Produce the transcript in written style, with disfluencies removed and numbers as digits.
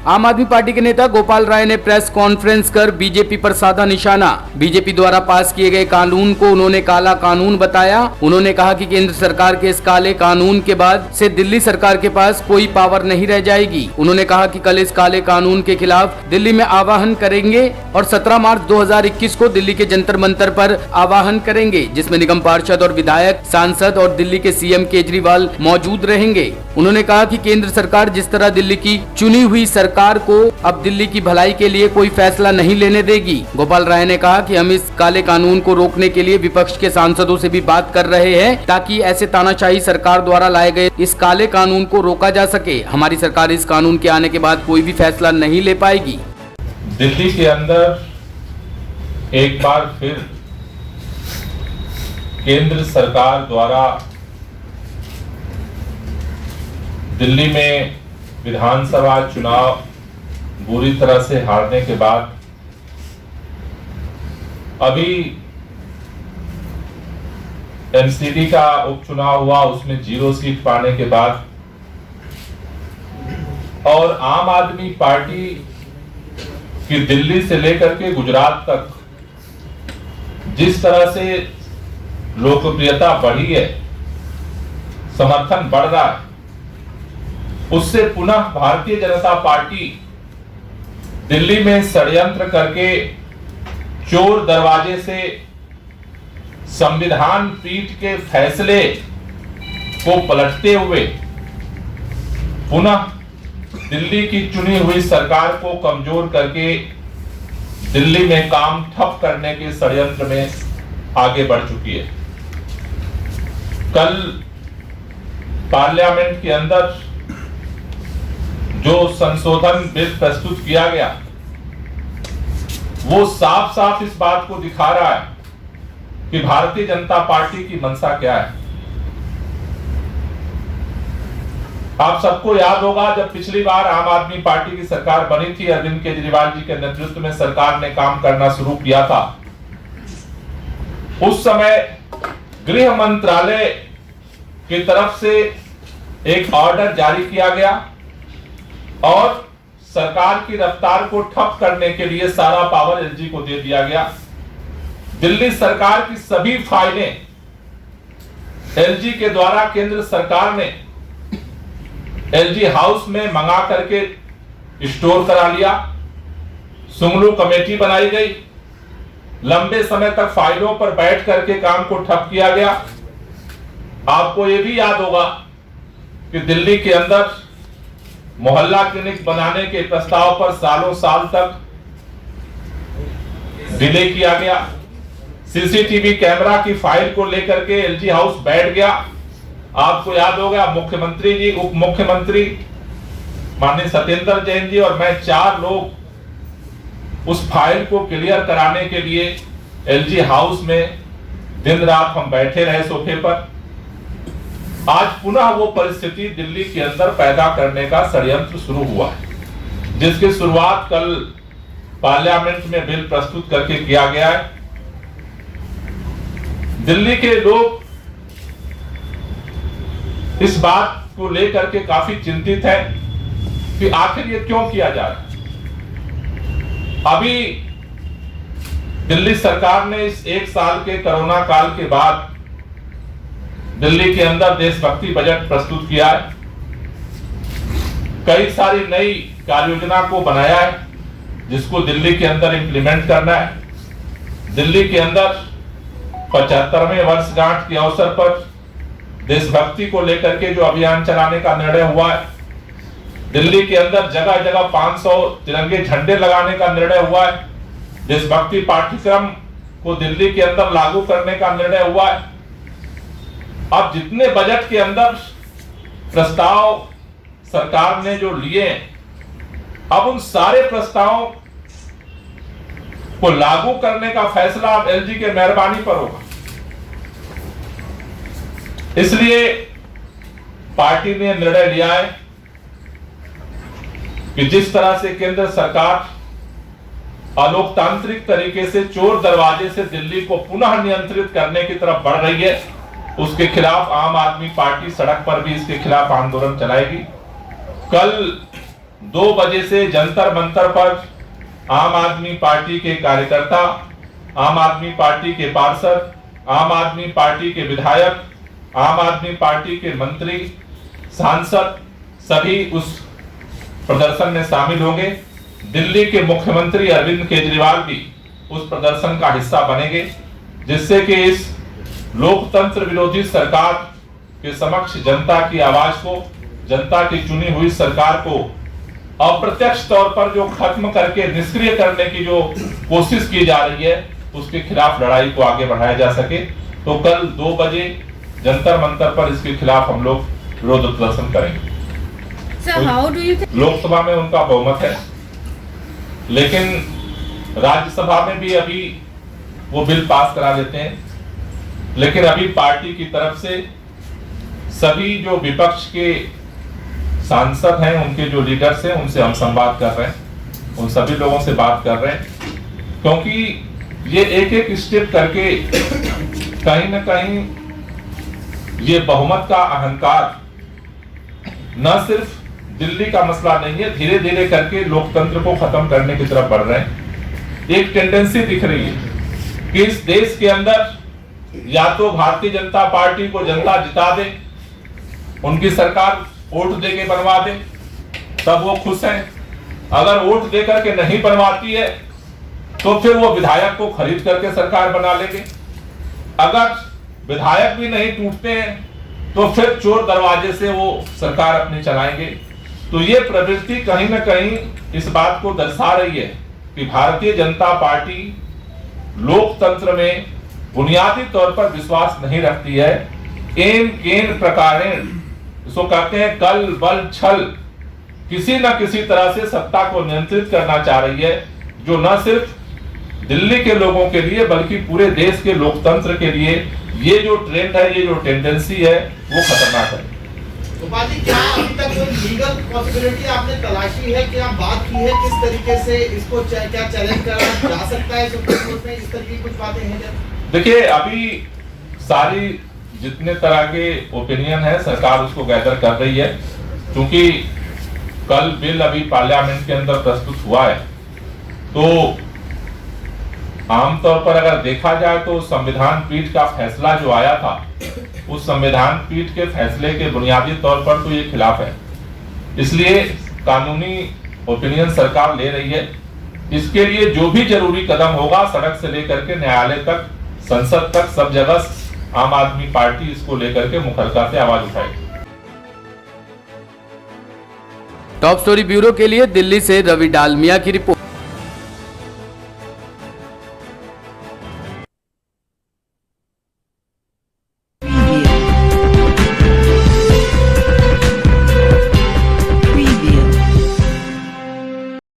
आम आदमी पार्टी के नेता गोपाल राय ने प्रेस कॉन्फ्रेंस कर बीजेपी पर साधा निशाना। बीजेपी द्वारा पास किए गए कानून को उन्होंने काला कानून बताया। उन्होंने कहा कि केंद्र सरकार के इस काले कानून के बाद से दिल्ली सरकार के पास कोई पावर नहीं रह जाएगी। उन्होंने कहा कि कल इस काले कानून के खिलाफ दिल्ली में आह्वान करेंगे और 17 मार्च 2021 को दिल्ली के जंतर मंतर पर आह्वान करेंगे, जिसमें निगम पार्षद और विधायक, सांसद और दिल्ली के सीएम केजरीवाल मौजूद रहेंगे। उन्होंने कहा कि केंद्र सरकार जिस तरह दिल्ली की चुनी हुई सरकार को अब दिल्ली की भलाई के लिए कोई फैसला नहीं लेने देगी। गोपाल राय ने कहा कि हम इस काले कानून को रोकने के लिए विपक्ष के सांसदों से भी बात कर रहे हैं ताकि ऐसे तानाशाही सरकार द्वारा लाए गए इस काले कानून को रोका जा सके। हमारी सरकार इस कानून के आने के बाद कोई भी फैसला नहीं ले पाएगी। दिल्ली के अंदर एक बार फिर केंद्र सरकार द्वारा दिल्ली में विधानसभा चुनाव बुरी तरह से हारने के बाद अभी एमसीडी का उपचुनाव हुआ, उसमें 0 सीट पाने के बाद और आम आदमी पार्टी की दिल्ली से लेकर के गुजरात तक जिस तरह से लोकप्रियता बढ़ी है, समर्थन बढ़ रहा है, उससे पुनः भारतीय जनता पार्टी दिल्ली में षड्यंत्र करके चोर दरवाजे से संविधान पीठ के फैसले को पलटते हुए पुनः दिल्ली की चुनी हुई सरकार को कमजोर करके दिल्ली में काम ठप करने के षड्यंत्र में आगे बढ़ चुकी है। कल पार्लियामेंट के अंदर जो संशोधन बिल प्रस्तुत किया गया वो साफ साफ इस बात को दिखा रहा है कि भारतीय जनता पार्टी की मंशा क्या है। आप सबको याद होगा जब पिछली बार आम आदमी पार्टी की सरकार बनी थी, अरविंद केजरीवाल जी के नेतृत्व में सरकार ने काम करना शुरू किया था, उस समय गृह मंत्रालय की तरफ से एक ऑर्डर जारी किया गया और सरकार की रफ्तार को ठप करने के लिए सारा पावर एलजी को दे दिया गया। दिल्ली सरकार की सभी फाइलें एलजी के द्वारा केंद्र सरकार ने एलजी हाउस में मंगा करके स्टोर करा लिया। सुंगलू कमेटी बनाई गई, लंबे समय तक फाइलों पर बैठ करके काम को ठप किया गया। आपको यह भी याद होगा कि दिल्ली के अंदर मोहल्ला क्लिनिक बनाने के प्रस्ताव पर सालों साल तक डिले किया गया। सीसीटीवी कैमरा की फाइल को लेकर के एलजी हाउस बैठ गया। आपको याद होगा मुख्यमंत्री जी, उप मुख्यमंत्री माननीय सत्येंद्र जैन जी और मैं 4 लोग उस फाइल को क्लियर कराने के लिए एलजी हाउस में दिन रात हम बैठे रहे सोफे पर। आज पुनः वो परिस्थिति दिल्ली के अंदर पैदा करने का षड्यंत्र शुरू हुआ है, जिसकी शुरुआत कल पार्लियामेंट में बिल प्रस्तुत करके किया गया है। दिल्ली के लोग इस बात को लेकर के काफी चिंतित है कि आखिर ये क्यों किया जा रहा है। अभी दिल्ली सरकार ने इस 1 साल के कोरोना काल के बाद दिल्ली के अंदर देशभक्ति बजट प्रस्तुत किया है, कई सारी नई कार्य योजना को बनाया है जिसको दिल्ली के अंदर इंप्लीमेंट करना है। दिल्ली के अंदर 75वें वर्षगांठ के अवसर पर देशभक्ति को लेकर के जो अभियान चलाने का निर्णय हुआ है, दिल्ली के अंदर जगह जगह 500 तिरंगे झंडे लगाने का निर्णय हुआ है, देशभक्ति पाठ्यक्रम को दिल्ली के अंदर लागू करने का निर्णय हुआ है। अब जितने बजट के अंदर प्रस्ताव सरकार ने जो लिए, अब उन सारे प्रस्तावों को लागू करने का फैसला अब एलजी के मेहरबानी पर होगा। इसलिए पार्टी ने निर्णय लिया है कि जिस तरह से केंद्र सरकार अलोकतांत्रिक तरीके से चोर दरवाजे से दिल्ली को पुनः नियंत्रित करने की तरफ बढ़ रही है, उसके खिलाफ आम आदमी पार्टी सड़क पर भी इसके खिलाफ आंदोलन चलाएगी। कल 2 बजे से जंतर मंतर पर आम आदमी पार्टी के कार्यकर्ता, आम आदमी पार्टी के पार्षद, आम आदमी पार्टी के विधायक, आम आदमी पार्टी के मंत्री, सांसद सभी उस प्रदर्शन में शामिल होंगे। दिल्ली के मुख्यमंत्री अरविंद केजरीवाल भी उस प्रदर्शन का हिस्सा बनेंगे, जिससे कि इस लोकतंत्र विरोधी सरकार के समक्ष जनता की आवाज को, जनता की चुनी हुई सरकार को अप्रत्यक्ष तौर पर जो खत्म करके निष्क्रिय करने की जो कोशिश की जा रही है, उसके खिलाफ लड़ाई को आगे बढ़ाया जा सके। तो कल 2 बजे जंतर मंतर पर इसके खिलाफ हम लोग विरोध प्रदर्शन करेंगे। लोकसभा में उनका बहुमत है, लेकिन राज्यसभा में भी अभी वो बिल पास करा देते हैं। लेकिन अभी पार्टी की तरफ से सभी जो विपक्ष के सांसद हैं, उनके जो लीडर्स हैं, उनसे हम संवाद कर रहे हैं, उन सभी लोगों से बात कर रहे हैं, क्योंकि ये एक एक स्टेप करके कहीं ना कहीं ये बहुमत का अहंकार न सिर्फ दिल्ली का मसला नहीं है, धीरे धीरे करके लोकतंत्र को खत्म करने की तरफ बढ़ रहे हैं। एक टेंडेंसी दिख रही है कि इस देश के अंदर या तो भारतीय जनता पार्टी को जनता जिता दे, उनकी सरकार वोट देके बनवा दे, तब वो खुश हैं। अगर वोट दे करके नहीं बनवाती है तो फिर वो विधायक को खरीद करके सरकार बना लेंगे। अगर विधायक भी नहीं टूटते हैं तो फिर चोर दरवाजे से वो सरकार अपनी चलाएंगे। तो ये प्रवृत्ति कहीं ना कहीं इस बात को दर्शा रही है कि भारतीय जनता पार्टी लोकतंत्र में बुनियादी तौर पर विश्वास नहीं रखती है। एन केन प्रकारेण, इसको कहते हैं कल बल छल, किसी न किसी तरह से सत्ता को नियंत्रित करना चाह रही है, जो न सिर्फ दिल्ली के लोगों के लिए बल्कि पूरे देश के लोकतंत्र के लिए ये जो ट्रेंड है, ये जो टेंडेंसी है, वो खतरनाक है। गोपाल जी, क्या अभी तक कोई लीगल पॉसिबिलिटी आपने तलाशी है, क्या बात की है, किस तरीके से इसको क्या चैलेंज करा जा सकता है सुप्रीम कोर्ट में, इस तरह की कुछ बातें हैं? देखिए, अभी सारी जितने तरह के ओपिनियन है सरकार उसको गैदर कर रही है, क्योंकि कल बिल अभी पार्लियामेंट के अंदर प्रस्तुत हुआ है। तो आमतौर पर अगर देखा जाए तो संविधान पीठ का फैसला जो आया था, उस संविधान पीठ के फैसले के बुनियादी तौर पर तो ये खिलाफ है, इसलिए कानूनी ओपिनियन सरकार ले रही है। इसके लिए जो भी जरूरी कदम होगा, सड़क से लेकर के न्यायालय तक, संसद तक, सब जगह आम आदमी पार्टी इसको लेकर के मुखरका से आवाज उठाएगी। टॉप स्टोरी ब्यूरो के लिए दिल्ली से रवि डालमिया की रिपोर्ट।